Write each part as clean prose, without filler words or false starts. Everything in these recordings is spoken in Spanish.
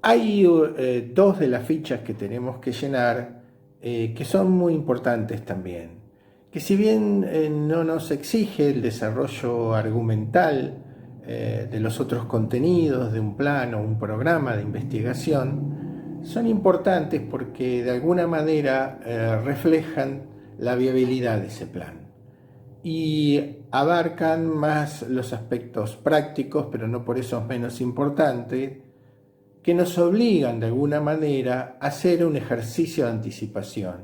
Hay dos de las fichas que tenemos que llenar que son muy importantes también, que si bien no nos exige el desarrollo argumental de los otros contenidos de un plan o un programa de investigación, son importantes porque de alguna manera reflejan la viabilidad de ese plan y abarcan más los aspectos prácticos, pero no por eso menos importantes, que nos obligan de alguna manera a hacer un ejercicio de anticipación,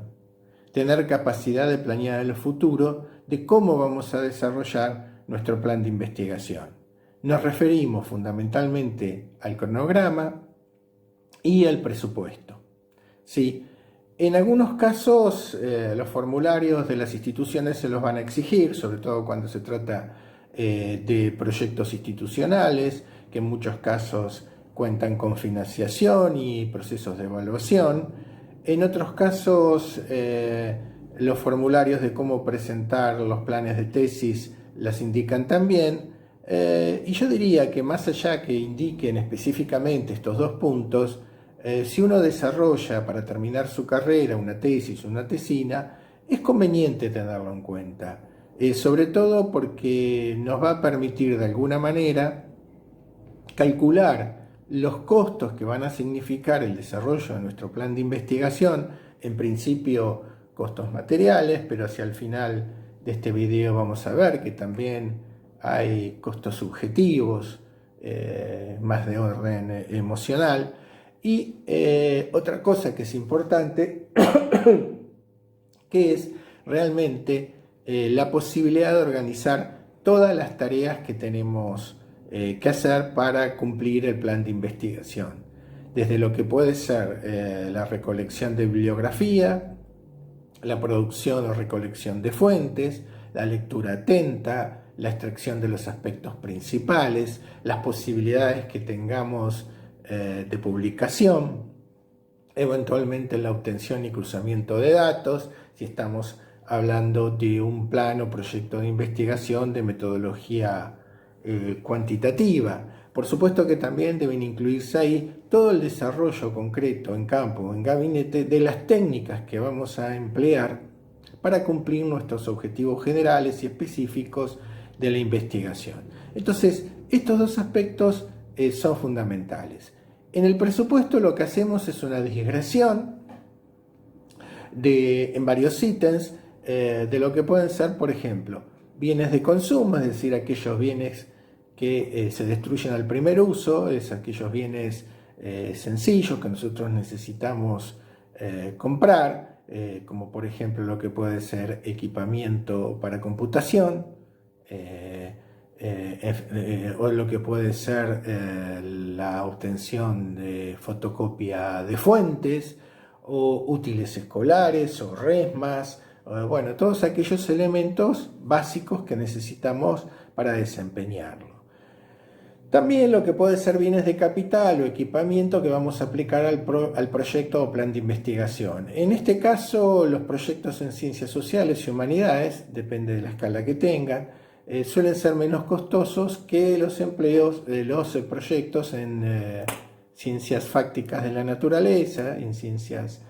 tener capacidad de planear el futuro de cómo vamos a desarrollar nuestro plan de investigación. Nos referimos fundamentalmente al cronograma y al presupuesto. ¿Sí? En algunos casos los formularios de las instituciones se los van a exigir, sobre todo cuando se trata de proyectos institucionales, que en muchos casos cuentan con financiación y procesos de evaluación. En otros casos los formularios de cómo presentar los planes de tesis las indican también. Y yo diría que más allá que indiquen específicamente estos dos puntos, si uno desarrolla para terminar su carrera una tesis o una tesina, es conveniente tenerlo en cuenta, sobre todo porque nos va a permitir de alguna manera calcular los costos que van a significar el desarrollo de nuestro plan de investigación, en principio costos materiales, pero hacia el final de este video vamos a ver que también hay costos subjetivos, más de orden emocional. Y otra cosa que es importante, que es realmente la posibilidad de organizar todas las tareas que tenemos que hacer para cumplir el plan de investigación. Desde lo que puede ser la recolección de bibliografía, la producción o recolección de fuentes, la lectura atenta, la extracción de los aspectos principales, las posibilidades que tengamos de publicación, eventualmente la obtención y cruzamiento de datos, si estamos hablando de un plan o proyecto de investigación de metodología cuantitativa. Por supuesto que también deben incluirse ahí todo el desarrollo concreto en campo o en gabinete de las técnicas que vamos a emplear para cumplir nuestros objetivos generales y específicos de la investigación. Entonces, estos dos aspectos son fundamentales. En el presupuesto lo que hacemos es una digresión en varios ítems de lo que pueden ser, por ejemplo, bienes de consumo, es decir, aquellos bienes que se destruyen al primer uso, es aquellos bienes sencillos que nosotros necesitamos comprar, como por ejemplo lo que puede ser equipamiento para computación, o lo que puede ser la obtención de fotocopia de fuentes, o útiles escolares, o resmas, bueno, todos aquellos elementos básicos que necesitamos para desempeñarlo. También lo que puede ser bienes de capital o equipamiento que vamos a aplicar al proyecto o plan de investigación. En este caso, los proyectos en ciencias sociales y humanidades, depende de la escala que tengan, suelen ser menos costosos que los proyectos en ciencias fácticas de la naturaleza, en ciencias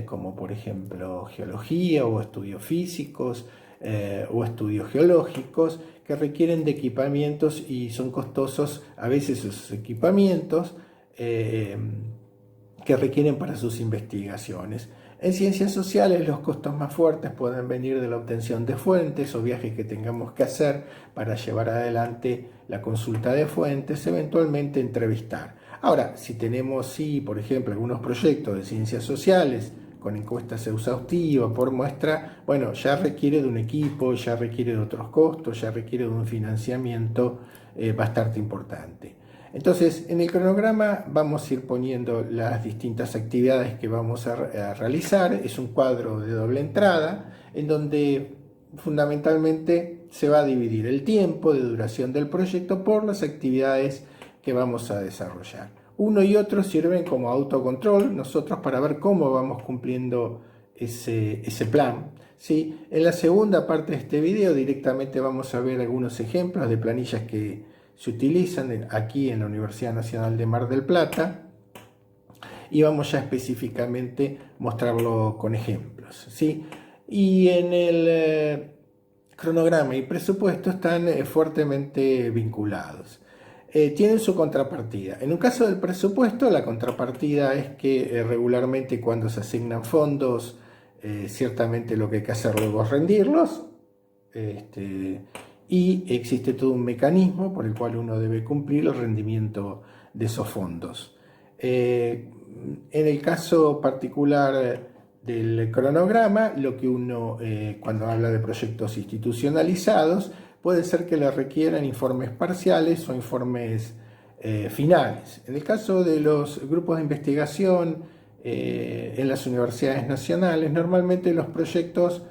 como por ejemplo geología o estudios físicos o estudios geológicos, que requieren de equipamientos y son costosos a veces esos equipamientos que requieren para sus investigaciones. En ciencias sociales los costos más fuertes pueden venir de la obtención de fuentes o viajes que tengamos que hacer para llevar adelante la consulta de fuentes, eventualmente entrevistar. Ahora, si tenemos, por ejemplo, algunos proyectos de ciencias sociales con encuestas exhaustivas por muestra, bueno, ya requiere de un equipo, ya requiere de otros costos, ya requiere de un financiamiento bastante importante. Entonces, en el cronograma vamos a ir poniendo las distintas actividades que vamos a realizar. Es un cuadro de doble entrada, en donde fundamentalmente se va a dividir el tiempo de duración del proyecto por las actividades que vamos a desarrollar. Uno y otro sirven como autocontrol, nosotros para ver cómo vamos cumpliendo ese plan. ¿Sí? En la segunda parte de este video directamente vamos a ver algunos ejemplos de planillas que se utilizan aquí en la Universidad Nacional de Mar del Plata y vamos ya específicamente a mostrarlo con ejemplos, ¿sí? Y en el cronograma y presupuesto están fuertemente vinculados. Tienen su contrapartida. En un caso del presupuesto, la contrapartida es que regularmente cuando se asignan fondos, ciertamente lo que hay que hacer luego es rendirlos, y existe todo un mecanismo por el cual uno debe cumplir el rendimiento de esos fondos. En el caso particular del cronograma, lo que uno, cuando habla de proyectos institucionalizados, puede ser que le requieran informes parciales o informes finales. En el caso de los grupos de investigación en las universidades nacionales, normalmente los proyectos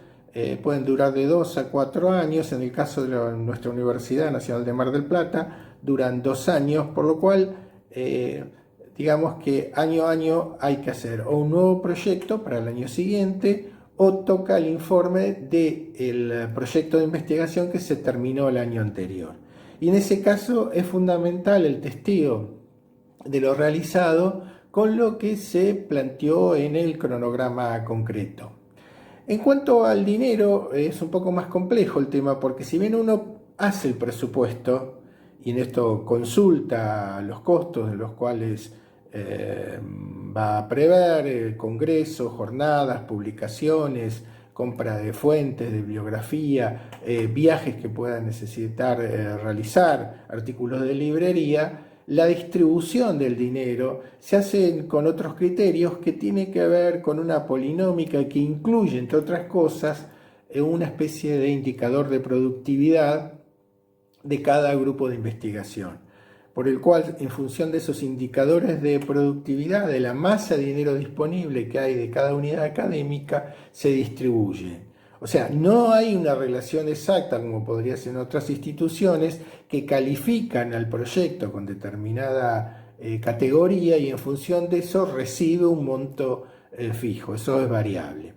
pueden durar de 2 a 4 años. En el caso de nuestra Universidad Nacional de Mar del Plata, duran 2 años, por lo cual digamos que año a año hay que hacer o un nuevo proyecto para el año siguiente o toca el informe del proyecto de investigación que se terminó el año anterior. Y en ese caso es fundamental el testeo de lo realizado con lo que se planteó en el cronograma concreto. En cuanto al dinero, es un poco más complejo el tema, porque si bien uno hace el presupuesto y en esto consulta los costos de los cuales va a prever congresos, jornadas, publicaciones, compra de fuentes, de bibliografía, viajes que pueda necesitar realizar, artículos de librería, la distribución del dinero se hace con otros criterios que tienen que ver con una polinómica que incluye, entre otras cosas, una especie de indicador de productividad de cada grupo de investigación, por el cual, en función de esos indicadores de productividad, de la masa de dinero disponible que hay de cada unidad académica, se distribuye. O sea, no hay una relación exacta, como podría ser en otras instituciones, que califican al proyecto con determinada categoría y en función de eso recibe un monto fijo, eso es variable.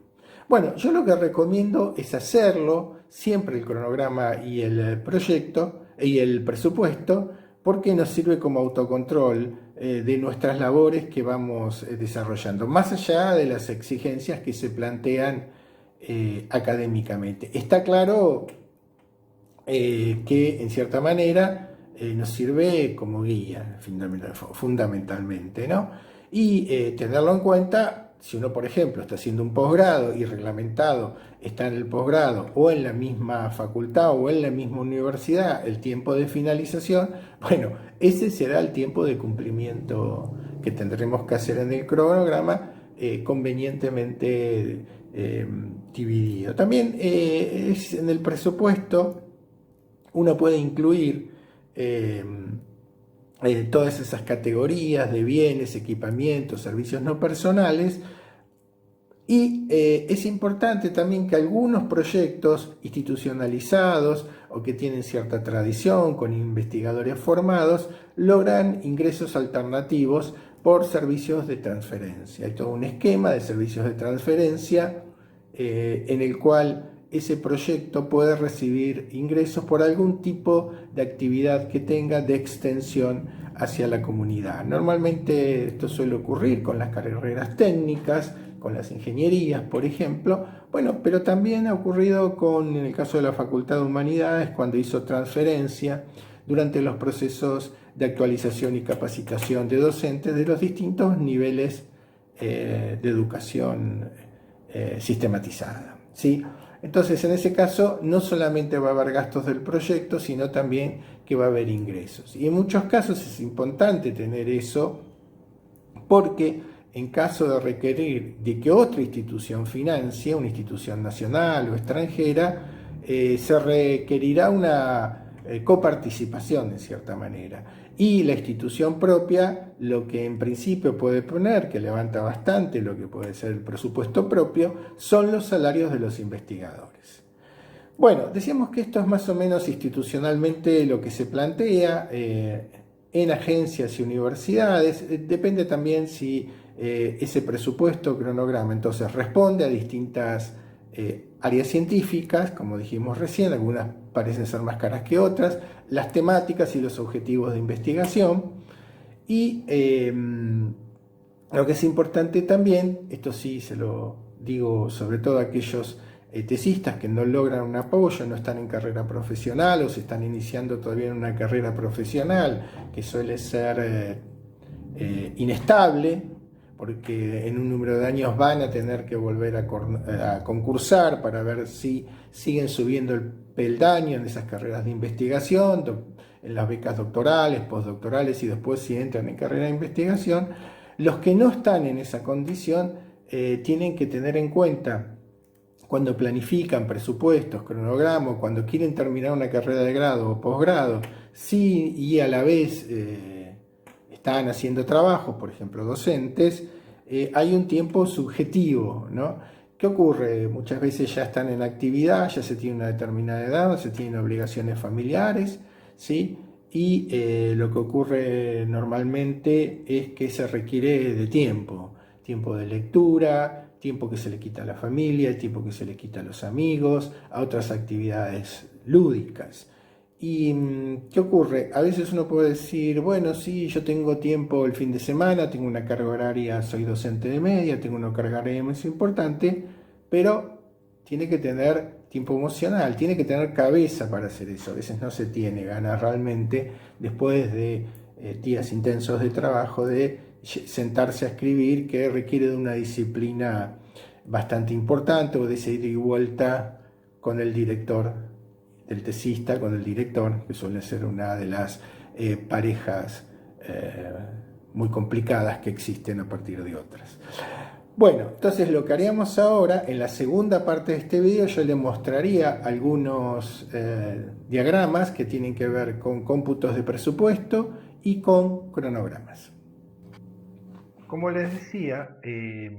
Bueno, yo lo que recomiendo es hacerlo, siempre el cronograma y el proyecto y el presupuesto, porque nos sirve como autocontrol de nuestras labores que vamos desarrollando, más allá de las exigencias que se plantean académicamente. Está claro que en cierta manera nos sirve como guía fundamentalmente, ¿no? Y tenerlo en cuenta si uno, por ejemplo, está haciendo un posgrado y reglamentado está en el posgrado o en la misma facultad o en la misma universidad, el tiempo de finalización, bueno, ese será el tiempo de cumplimiento que tendremos que hacer en el cronograma convenientemente dividido. También en el presupuesto uno puede incluir todas esas categorías de bienes, equipamientos, servicios no personales, y es importante también que algunos proyectos institucionalizados o que tienen cierta tradición con investigadores formados logran ingresos alternativos por servicios de transferencia. Hay todo un esquema de servicios de transferencia en el cual ese proyecto puede recibir ingresos por algún tipo de actividad que tenga de extensión hacia la comunidad. Normalmente esto suele ocurrir con las carreras técnicas, con las ingenierías, por ejemplo, bueno, pero también ha ocurrido en el caso de la Facultad de Humanidades, cuando hizo transferencia durante los procesos de actualización y capacitación de docentes de los distintos niveles de educación sistematizada, ¿sí? Entonces, en ese caso, no solamente va a haber gastos del proyecto, sino también que va a haber ingresos. Y en muchos casos es importante tener eso porque en caso de requerir de que otra institución financie, una institución nacional o extranjera, se requerirá una coparticipación en cierta manera. Y la institución propia, lo que en principio puede poner, que levanta bastante lo que puede ser el presupuesto propio, son los salarios de los investigadores. Bueno, decíamos que esto es más o menos institucionalmente lo que se plantea en agencias y universidades. Depende también si ese presupuesto cronograma entonces responde a distintas áreas científicas, como dijimos recién, algunas parecen ser más caras que otras, las temáticas y los objetivos de investigación, y Lo que es importante también, esto sí se lo digo sobre todo a aquellos tesistas que no logran un apoyo, no están en carrera profesional o se están iniciando todavía en una carrera profesional que suele ser inestable, porque en un número de años van a tener que volver a concursar para ver si siguen subiendo el peldaño en esas carreras de investigación, en las becas doctorales, postdoctorales y después si entran en carrera de investigación. Los que no están en esa condición tienen que tener en cuenta cuando planifican presupuestos, cronogramas, cuando quieren terminar una carrera de grado o posgrado, sí, y a la vez están haciendo trabajos, por ejemplo, docentes, hay un tiempo subjetivo, ¿no? ¿Qué ocurre? Muchas veces ya están en actividad, ya se tiene una determinada edad, se tienen obligaciones familiares, ¿sí? Y lo que ocurre normalmente es que se requiere de tiempo de lectura, tiempo que se le quita a la familia, tiempo que se le quita a los amigos, a otras actividades lúdicas. ¿Y qué ocurre? A veces uno puede decir, bueno, sí, yo tengo tiempo el fin de semana, tengo una carga horaria, soy docente de media, tengo una carga horaria muy importante, pero tiene que tener tiempo emocional, tiene que tener cabeza para hacer eso. A veces no se tiene ganas realmente, después de días intensos de trabajo, de sentarse a escribir, que requiere de una disciplina bastante importante o de esa ida y vuelta con el director, del tesista con el director, que suele ser una de las parejas muy complicadas que existen a partir de otras. Bueno, entonces lo que haríamos ahora, en la segunda parte de este video, yo le mostraría algunos diagramas que tienen que ver con cómputos de presupuesto y con cronogramas. Como les decía, es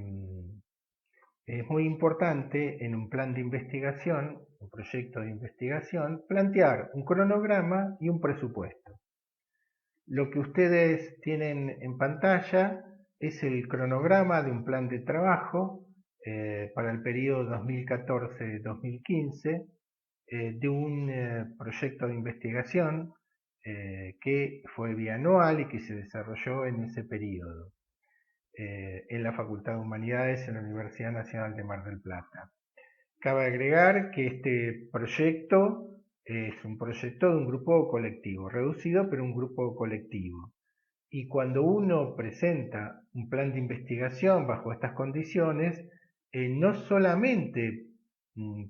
muy importante en un plan de investigación, un proyecto de investigación, plantear un cronograma y un presupuesto. Lo que ustedes tienen en pantalla es el cronograma de un plan de trabajo para el periodo 2014-2015 de un proyecto de investigación que fue bianual y que se desarrolló en ese periodo en la Facultad de Humanidades en la Universidad Nacional de Mar del Plata. Cabe agregar que este proyecto es un proyecto de un grupo colectivo, reducido pero un grupo colectivo. Y cuando uno presenta un plan de investigación bajo estas condiciones, no solamente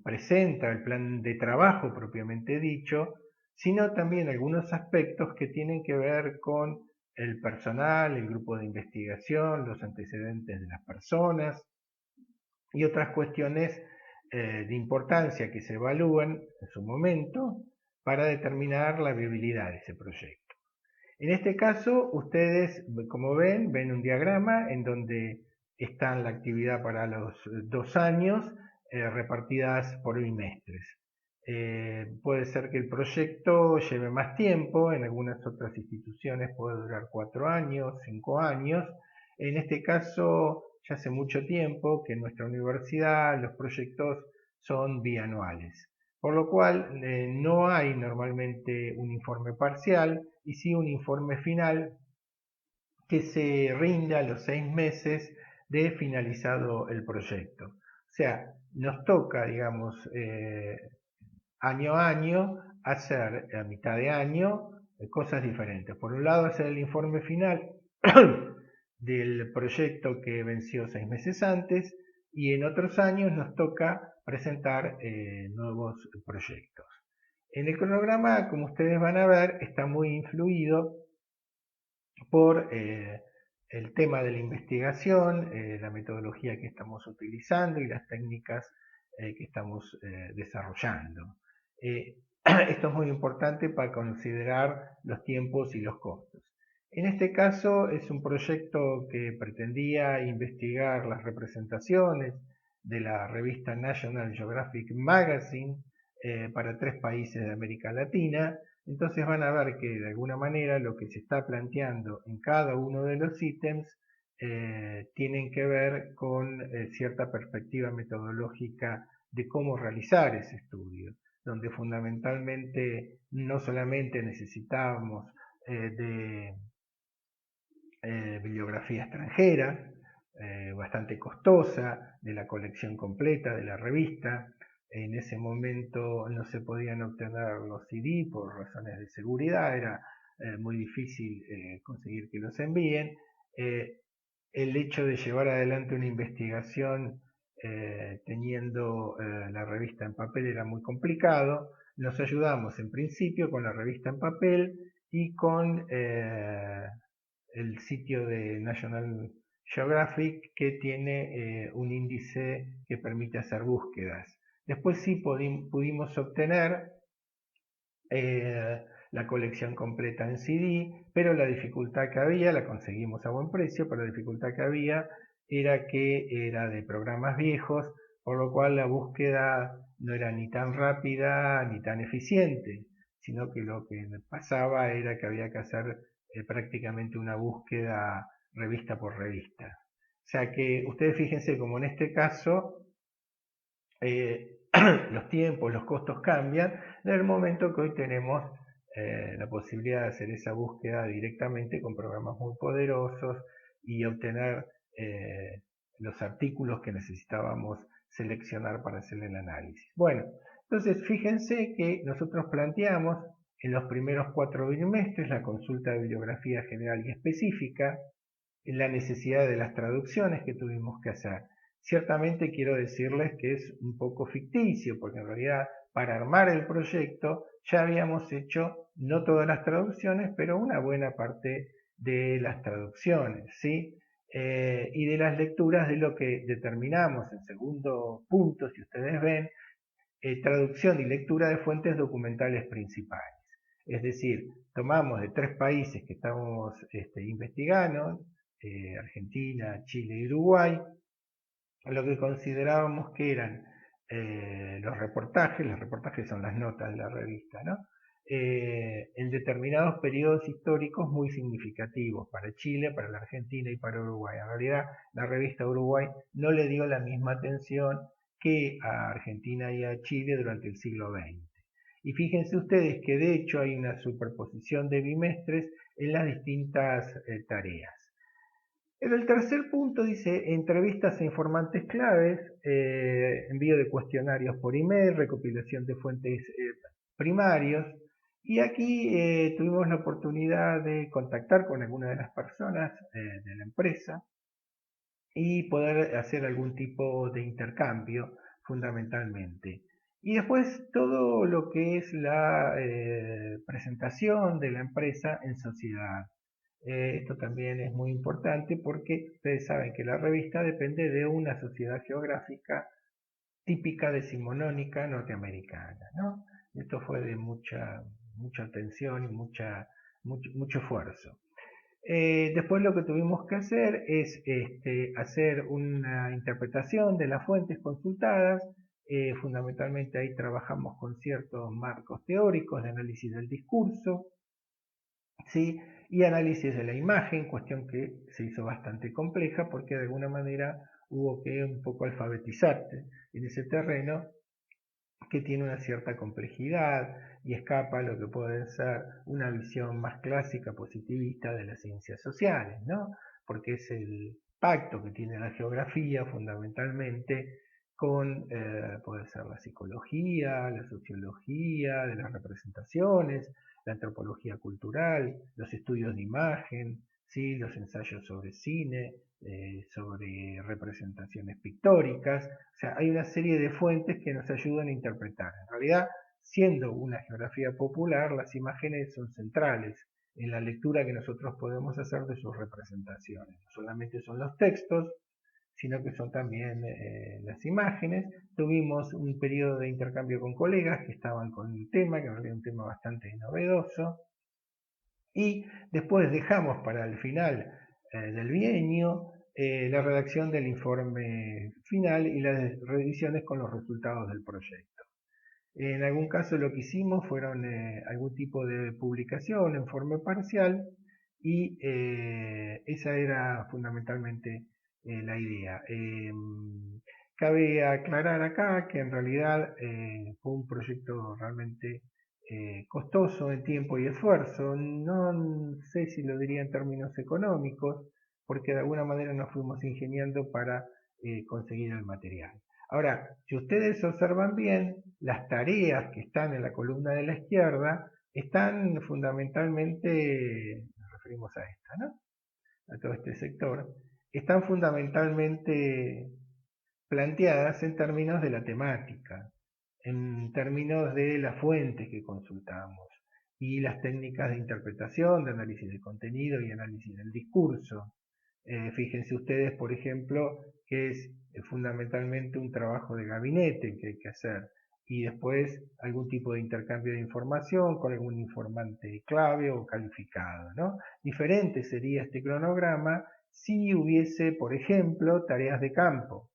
presenta el plan de trabajo propiamente dicho, sino también algunos aspectos que tienen que ver con el personal, el grupo de investigación, los antecedentes de las personas y otras cuestiones de importancia que se evalúan en su momento para determinar la viabilidad de ese proyecto. En este caso, ustedes, como ven un diagrama en donde está la actividad para los 2 años repartidas por bimestres. Puede ser que el proyecto lleve más tiempo, en algunas otras instituciones puede durar 4 años, 5 años. En este caso, ya hace mucho tiempo que en nuestra universidad los proyectos son bianuales, por lo cual no hay normalmente un informe parcial y sí un informe final que se rinda a los 6 meses de finalizado el proyecto. O sea, nos toca, digamos, año a año hacer a mitad de año cosas diferentes. Por un lado, hacer el informe final del proyecto que venció 6 meses antes y en otros años nos toca presentar nuevos proyectos. En el cronograma, como ustedes van a ver, está muy influido por el tema de la investigación, la metodología que estamos utilizando y las técnicas que estamos desarrollando. Esto es muy importante para considerar los tiempos y los costos. En este caso es un proyecto que pretendía investigar las representaciones de la revista National Geographic Magazine para 3 países de América Latina. Entonces van a ver que de alguna manera lo que se está planteando en cada uno de los ítems tienen que ver con cierta perspectiva metodológica de cómo realizar ese estudio, donde fundamentalmente no solamente necesitábamos de bibliografía extranjera, bastante costosa, de la colección completa de la revista. En ese momento no se podían obtener los CD por razones de seguridad, era muy difícil conseguir que los envíen. El hecho de llevar adelante una investigación teniendo la revista en papel era muy complicado. Nos ayudamos en principio con la revista en papel y con el sitio de National Geographic, que tiene un índice que permite hacer búsquedas. Después sí pudimos obtener la colección completa en CD, pero la dificultad que había, la conseguimos a buen precio, pero la dificultad que había era que era de programas viejos, por lo cual la búsqueda no era ni tan rápida ni tan eficiente, sino que lo que pasaba era que había que hacer prácticamente una búsqueda revista por revista. O sea que ustedes fíjense como en este caso los tiempos, los costos cambian en el momento que hoy tenemos la posibilidad de hacer esa búsqueda directamente con programas muy poderosos y obtener los artículos que necesitábamos seleccionar para hacer el análisis. Bueno, entonces fíjense que nosotros planteamos en los primeros 4 bimestres la consulta de bibliografía general y específica, la necesidad de las traducciones que tuvimos que hacer. Ciertamente quiero decirles que es un poco ficticio, porque en realidad para armar el proyecto ya habíamos hecho no todas las traducciones, pero una buena parte de las traducciones, ¿sí? Y de las lecturas de lo que determinamos en segundo punto, si ustedes ven, traducción y lectura de fuentes documentales principales. Es decir, tomamos de 3 países que estamos investigando, Argentina, Chile y Uruguay, lo que considerábamos que eran los reportajes son las notas de la revista, ¿no? En determinados periodos históricos muy significativos para Chile, para la Argentina y para Uruguay. En realidad, la revista Uruguay no le dio la misma atención que a Argentina y a Chile durante el siglo XX. Y fíjense ustedes que de hecho hay una superposición de bimestres en las distintas tareas. En el tercer punto dice entrevistas a informantes claves, envío de cuestionarios por email, recopilación de fuentes primarios. Y aquí tuvimos la oportunidad de contactar con alguna de las personas de la empresa y poder hacer algún tipo de intercambio fundamentalmente. Y después todo lo que es la presentación de la empresa en sociedad. Esto también es muy importante porque ustedes saben que la revista depende de una sociedad geográfica típica decimonónica norteamericana, ¿no? Esto fue de mucha atención y mucho esfuerzo. Después lo que tuvimos que hacer es hacer una interpretación de las fuentes consultadas. Fundamentalmente ahí trabajamos con ciertos marcos teóricos de análisis del discurso, ¿sí? Y análisis de la imagen, cuestión que se hizo bastante compleja porque de alguna manera hubo que un poco alfabetizarte en ese terreno que tiene una cierta complejidad y escapa a lo que puede ser una visión más clásica positivista de las ciencias sociales, ¿no? Porque es el pacto que tiene la geografía fundamentalmente con, puede ser la psicología, la sociología de las representaciones, la antropología cultural, los estudios de imagen, ¿sí? Los ensayos sobre cine, sobre representaciones pictóricas. O sea, hay una serie de fuentes que nos ayudan a interpretar. En realidad, siendo una geografía popular, las imágenes son centrales en la lectura que nosotros podemos hacer de sus representaciones. No solamente son los textos, sino que son también las imágenes. Tuvimos un periodo de intercambio con colegas que estaban con el tema, que era un tema bastante novedoso. Y después dejamos para el final del bienio la redacción del informe final y las revisiones con los resultados del proyecto. En algún caso lo que hicimos fueron algún tipo de publicación en forma parcial y esa era fundamentalmente la idea. Cabe aclarar acá que en realidad fue un proyecto realmente costoso en tiempo y esfuerzo. No sé si lo diría en términos económicos, porque de alguna manera nos fuimos ingeniando para conseguir el material. Ahora, si ustedes observan bien, las tareas que están en la columna de la izquierda están fundamentalmente, nos referimos a esta, ¿no? A todo este sector, están fundamentalmente planteadas en términos de la temática, en términos de las fuentes que consultamos y las técnicas de interpretación, de análisis de contenido y análisis del discurso. Fíjense ustedes, por ejemplo, que es fundamentalmente un trabajo de gabinete que hay que hacer y después algún tipo de intercambio de información con algún informante clave o calificado, ¿no? Diferente sería este cronograma si hubiese, por ejemplo, tareas de campo,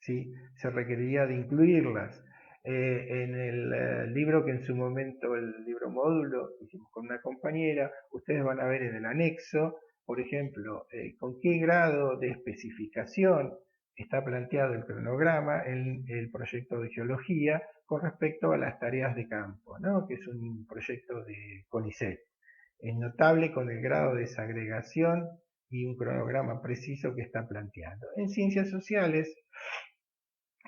¿sí? Se requeriría de incluirlas. En el libro que en su momento, el libro módulo, hicimos con una compañera, ustedes van a ver en el anexo, por ejemplo, con qué grado de especificación está planteado el cronograma en el proyecto de geología con respecto a las tareas de campo, ¿no? Que es un proyecto de CONICET. Es notable con el grado de desagregación y un cronograma preciso que está planteando. En ciencias sociales,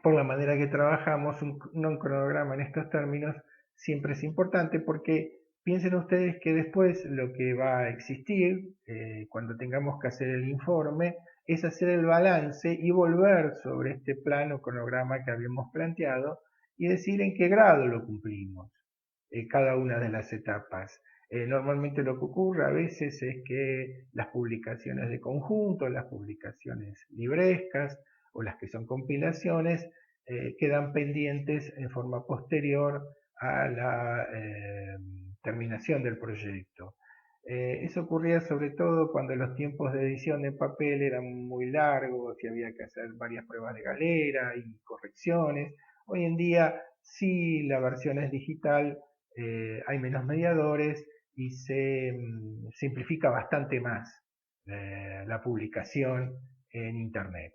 por la manera que trabajamos, un cronograma en estos términos siempre es importante porque piensen ustedes que después lo que va a existir, cuando tengamos que hacer el informe, es hacer el balance y volver sobre este plano cronograma que habíamos planteado y decir en qué grado lo cumplimos, cada una de las etapas. Normalmente lo que ocurre a veces es que las publicaciones de conjunto, las publicaciones librescas, o las que son compilaciones, quedan pendientes en forma posterior a la terminación del proyecto. Eso ocurría sobre todo cuando los tiempos de edición en papel eran muy largos y había que hacer varias pruebas de galera y correcciones. Hoy en día, si la versión es digital, hay menos mediadores y se simplifica bastante más la publicación en Internet.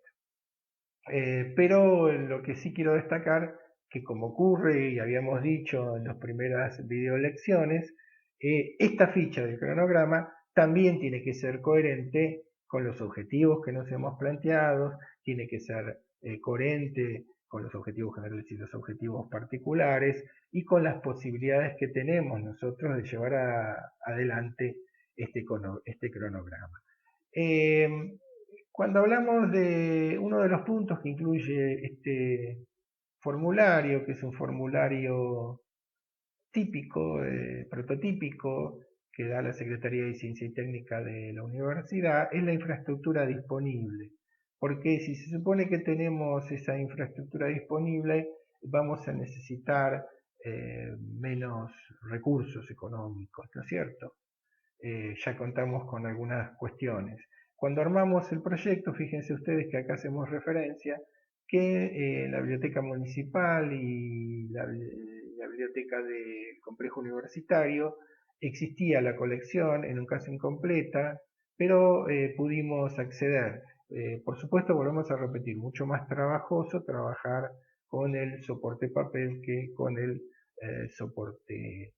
Pero lo que sí quiero destacar, que como ocurre y habíamos dicho en las primeras videolecciones, esta ficha del cronograma también tiene que ser coherente con los objetivos que nos hemos planteado, tiene que ser coherente con los objetivos generales y los objetivos particulares y con las posibilidades que tenemos nosotros de llevar adelante este cronograma. Cuando hablamos de uno de los puntos que incluye este formulario, que es un formulario típico, prototípico, que da la Secretaría de Ciencia y Técnica de la universidad, es la infraestructura disponible. Porque si se supone que tenemos esa infraestructura disponible, vamos a necesitar menos recursos económicos, ¿no es cierto? Ya contamos con algunas cuestiones. Cuando armamos el proyecto, fíjense ustedes que acá hacemos referencia que la biblioteca municipal y la biblioteca del complejo universitario existía la colección, en un caso incompleta, pero pudimos acceder. Por supuesto, volvemos a repetir, mucho más trabajoso trabajar con el soporte papel que con el soporte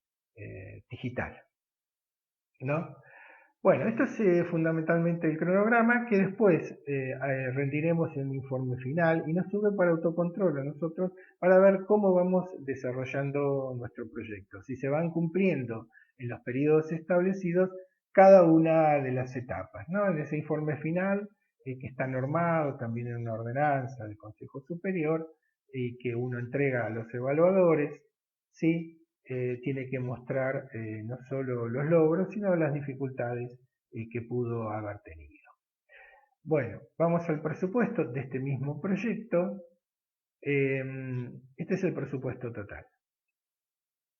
digital, ¿no? Bueno, esto es fundamentalmente el cronograma que después rendiremos en un informe final y nos sirve para autocontrol a nosotros para ver cómo vamos desarrollando nuestro proyecto, si se van cumpliendo en los periodos establecidos cada una de las etapas, ¿no? En ese informe final, que está normado también en una ordenanza del Consejo Superior y que uno entrega a los evaluadores, ¿sí? Tiene que mostrar no solo los logros, sino las dificultades que pudo haber tenido. Bueno, vamos al presupuesto de este mismo proyecto. Este es el presupuesto total.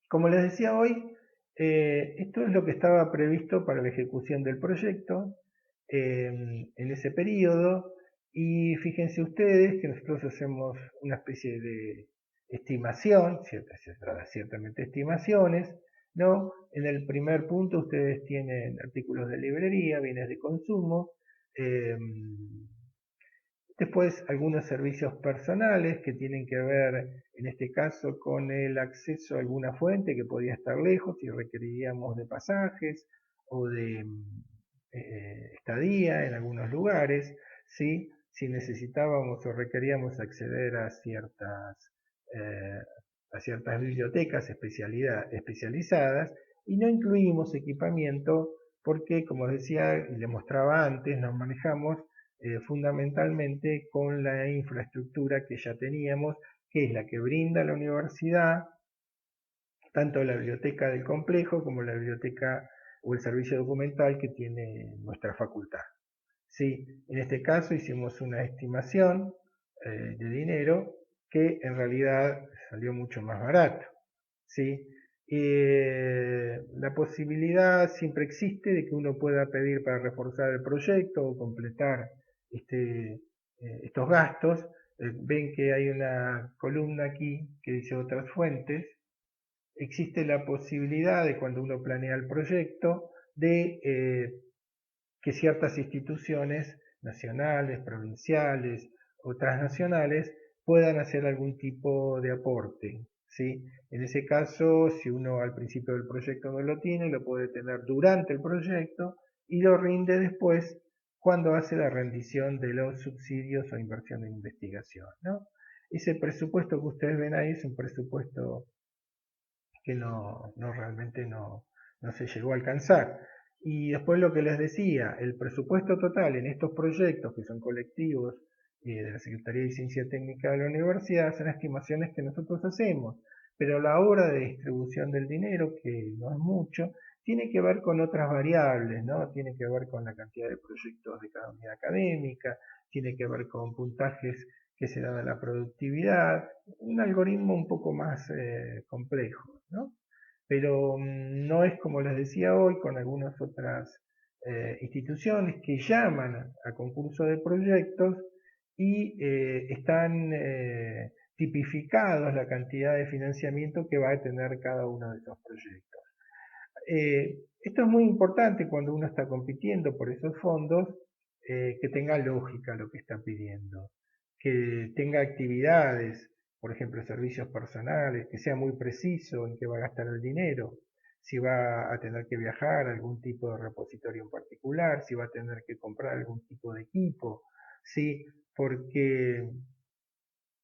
Como les decía hoy, esto es lo que estaba previsto para la ejecución del proyecto en ese periodo. Y fíjense ustedes que nosotros hacemos una especie de estimación, ciertamente estimaciones, ¿no? En el primer punto ustedes tienen artículos de librería, bienes de consumo, después algunos servicios personales que tienen que ver, en este caso, con el acceso a alguna fuente que podía estar lejos y requeriríamos de pasajes o de estadía en algunos lugares, ¿sí? Si necesitábamos o requeríamos acceder eh, a ciertas bibliotecas especializadas, y no incluimos equipamiento porque, como decía y le mostraba antes, nos manejamos fundamentalmente con la infraestructura que ya teníamos, que es la que brinda la universidad, tanto la biblioteca del complejo como la biblioteca o el servicio documental que tiene nuestra facultad. Sí, en este caso hicimos una estimación de dinero que en realidad salió mucho más barato. ¿Sí? La posibilidad siempre existe de que uno pueda pedir para reforzar el proyecto o completar estos gastos. Ven que hay una columna aquí que dice otras fuentes. Existe la posibilidad de cuando uno planea el proyecto de que ciertas instituciones nacionales, provinciales o transnacionales puedan hacer algún tipo de aporte. ¿Sí? En ese caso, si uno al principio del proyecto no lo tiene, lo puede tener durante el proyecto y lo rinde después cuando hace la rendición de los subsidios o inversión en investigación, ¿no? Ese presupuesto que ustedes ven ahí es un presupuesto que realmente no se llegó a alcanzar. Y después lo que les decía, el presupuesto total en estos proyectos que son colectivos de la Secretaría de Ciencia Técnica de la Universidad son estimaciones que nosotros hacemos, pero la hora de distribución del dinero, que no es mucho, tiene que ver con otras variables, ¿no? Tiene que ver con la cantidad de proyectos de cada unidad académica, tiene que ver con puntajes que se dan a la productividad, un algoritmo un poco más complejo, ¿no? Pero no es como les decía hoy con algunas otras instituciones que llaman a concurso de proyectos y están tipificados la cantidad de financiamiento que va a tener cada uno de esos proyectos. Esto es muy importante cuando uno está compitiendo por esos fondos, que tenga lógica lo que está pidiendo, que tenga actividades, por ejemplo, servicios personales, que sea muy preciso en qué va a gastar el dinero, si va a tener que viajar a algún tipo de repositorio en particular, si va a tener que comprar algún tipo de equipo, ¿sí? Porque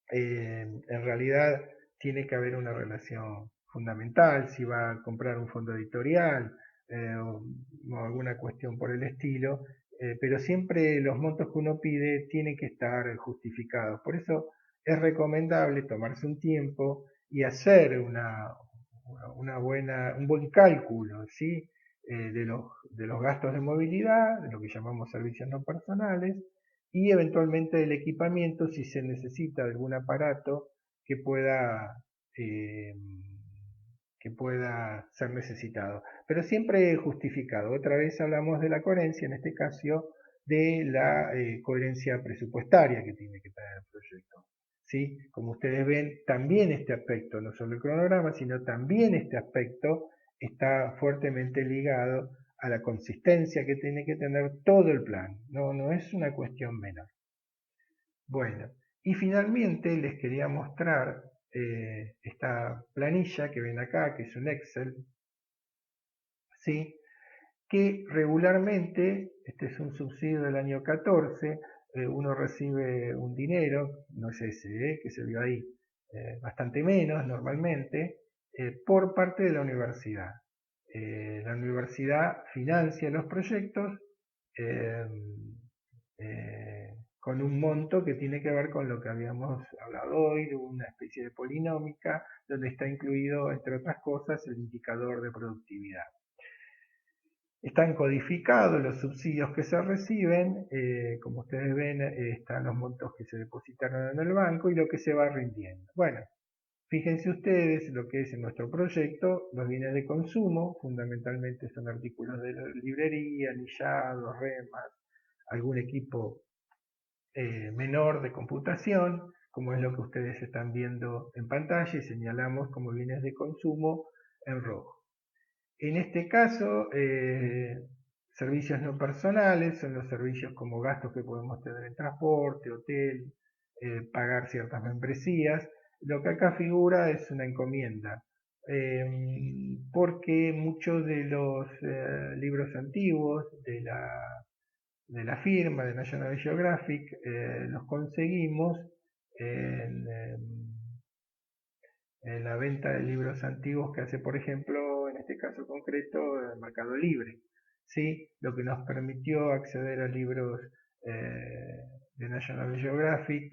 en realidad tiene que haber una relación fundamental, si va a comprar un fondo editorial o alguna cuestión por el estilo, pero siempre los montos que uno pide tienen que estar justificados. Por eso es recomendable tomarse un tiempo y hacer un buen cálculo, ¿sí? De los gastos de movilidad, de lo que llamamos servicios no personales, y eventualmente el equipamiento si se necesita algún aparato que pueda, eh, que pueda ser necesitado. Pero siempre justificado. Otra vez hablamos de la coherencia, en este caso de la coherencia presupuestaria que tiene que tener el proyecto. ¿Sí? Como ustedes ven, también este aspecto, no solo el cronograma, sino también este aspecto está fuertemente ligado a la consistencia que tiene que tener todo el plan. No es una cuestión menor. Bueno, y finalmente les quería mostrar esta planilla que ven acá, que es un Excel, ¿sí? Que regularmente, este es un subsidio del año 14, uno recibe un dinero, no es ese, que se vio ahí, bastante menos normalmente, por parte de la universidad. La universidad financia los proyectos eh, con un monto que tiene que ver con lo que habíamos hablado hoy, de una especie de polinómica, donde está incluido, entre otras cosas, el indicador de productividad. Están codificados los subsidios que se reciben, como ustedes ven, están los montos que se depositaron en el banco y lo que se va rindiendo. Bueno, fíjense ustedes lo que es en nuestro proyecto, los bienes de consumo, fundamentalmente son artículos de librería, anillados, remas, algún equipo menor de computación, como es lo que ustedes están viendo en pantalla y señalamos como bienes de consumo en rojo. En este caso, servicios no personales son los servicios como gastos que podemos tener en transporte, hotel, pagar ciertas membresías. Lo que acá figura es una encomienda. porque muchos de los libros antiguos de la firma de National Geographic los conseguimos en, en la venta de libros antiguos que hace, por ejemplo, en este caso concreto, Mercado Libre, ¿sí? Lo que nos permitió acceder a libros de National Geographic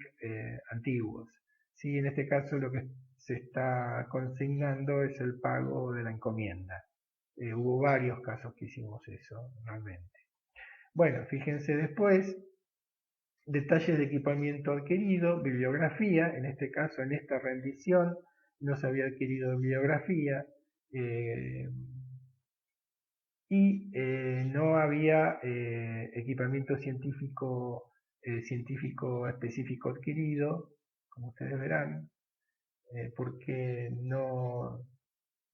antiguos. ¿Sí? En este caso lo que se está consignando es el pago de la encomienda. Hubo varios casos que hicimos eso, realmente. Bueno, fíjense después, detalles de equipamiento adquirido, bibliografía, en este caso, en esta rendición, no se había adquirido bibliografía y no había equipamiento científico específico adquirido, como ustedes verán, porque no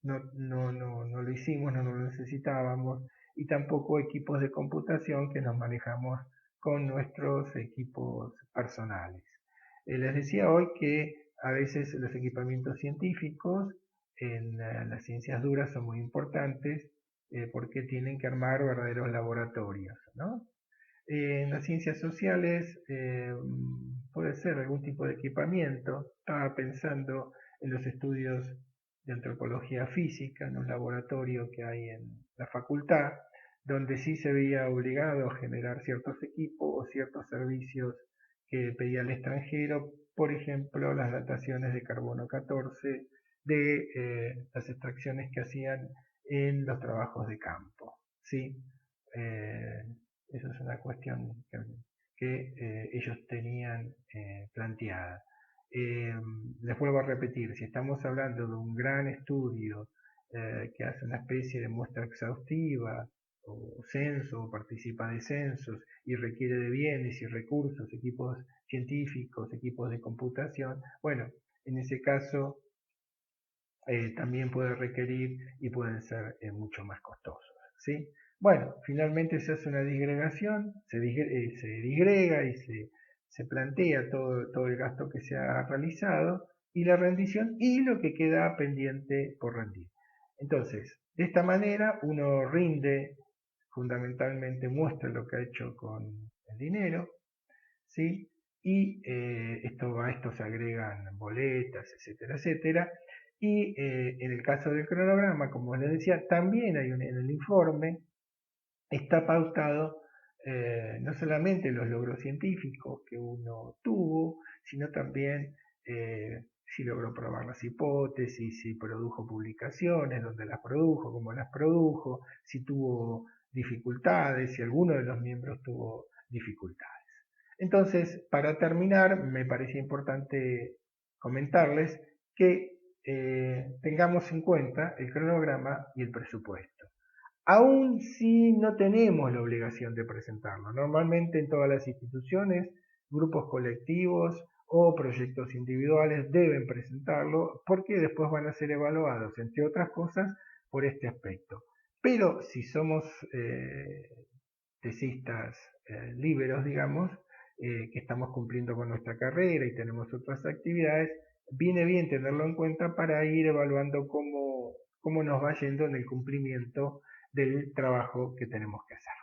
lo hicimos, no lo necesitábamos, y tampoco equipos de computación que nos manejamos con nuestros equipos personales. Les decía hoy que a veces los equipamientos científicos en las ciencias duras son muy importantes porque tienen que armar verdaderos laboratorios, ¿no? En las ciencias sociales puede ser algún tipo de equipamiento. Estaba pensando en los estudios de antropología física, en un laboratorio que hay en la facultad, donde sí se veía obligado a generar ciertos equipos o ciertos servicios que pedía el extranjero, por ejemplo, las dataciones de carbono 14 de las extracciones que hacían en los trabajos de campo. ¿Sí? Eh, Eso es una cuestión que ellos tenían planteada. Les vuelvo a repetir, si estamos hablando de un gran estudio que hace una especie de muestra exhaustiva, o censo, o participa de censos, y requiere de bienes y recursos, equipos científicos, equipos de computación, bueno, en ese caso también puede requerir y pueden ser mucho más costosos, ¿sí? Bueno, finalmente se hace una disgregación, se disgrega y se plantea todo el gasto que se ha realizado y la rendición y lo que queda pendiente por rendir. Entonces, de esta manera uno rinde, fundamentalmente muestra lo que ha hecho con el dinero, ¿sí? Y a esto se agregan boletas, etcétera, etcétera. Y en el caso del cronograma, como les decía, también hay en el informe, está pautado no solamente los logros científicos que uno tuvo, sino también si logró probar las hipótesis, si produjo publicaciones, dónde las produjo, cómo las produjo, si tuvo dificultades, si alguno de los miembros tuvo dificultades. Entonces, para terminar, me parecía importante comentarles que tengamos en cuenta el cronograma y el presupuesto. Aún si no tenemos la obligación de presentarlo. Normalmente en todas las instituciones, grupos colectivos o proyectos individuales deben presentarlo porque después van a ser evaluados, entre otras cosas, por este aspecto. Pero si somos tesistas liberos, digamos, que estamos cumpliendo con nuestra carrera y tenemos otras actividades, viene bien tenerlo en cuenta para ir evaluando cómo nos va yendo en el cumplimiento del trabajo que tenemos que hacer.